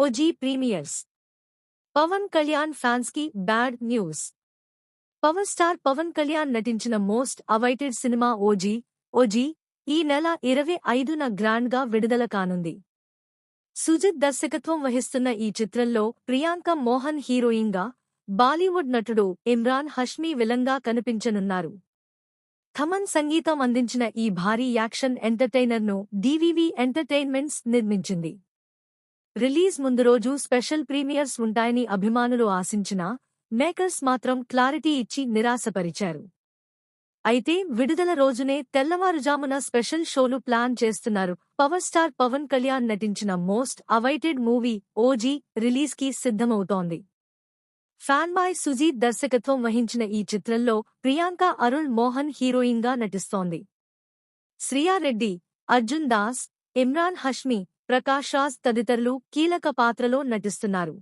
OG premieres. Pawan Kalyan fans కి bad news. Power star Pawan Kalyan నటించిన most awaited cinema OG ఈ నెల 25న గ్రాండ్ గా విడుదల కానుంది. సుజిత్ దర్శకత్వం వహిస్తున్న ఈ చిత్రంలో ప్రియాంక మోహన్ హీరోయిన్ గా, బాలీవుడ్ నటుడు ఇమ్రాన్ హష్మీ విలన్గా కనిపించనున్నారు. థమన్ సంగీతం అందించిన ఈ భారీ యాక్షన్ ఎంటర్టైనర్ను డివివి ఎంటర్టైన్మెంట్స్ నిర్మించింది. రిలీజ్ ముందు రోజు స్పెషల్ ప్రీమియర్స్ ఉంటాయని అభిమానులు ఆశించినా, మేకర్స్ మాత్రం క్లారిటీ ఇచ్చి నిరాశపరిచారు. అయితే విడుదల రోజునే తెల్లవారుజామున స్పెషల్ షోలు ప్లాన్ చేస్తున్నారు. పవర్ స్టార్ పవన్ కళ్యాణ్ నటించిన most awaited movie OG release కి సిద్ధమవుతోంది. ఫ్యాన్బాయ్ సుజీత్ దర్శకత్వం వహించిన ఈ చిత్రంలో ప్రియాంక అరుణ్ మోహన్ హీరోయిన్ గా నటిస్తోంది. శ్రియా రెడ్డి, అర్జున్ దాస్, ఇమ్రాన్ హష్మీ, ప్రకాష్ రాజ్ తదితరులు కీలక పాత్రలో నటిస్తున్నారు.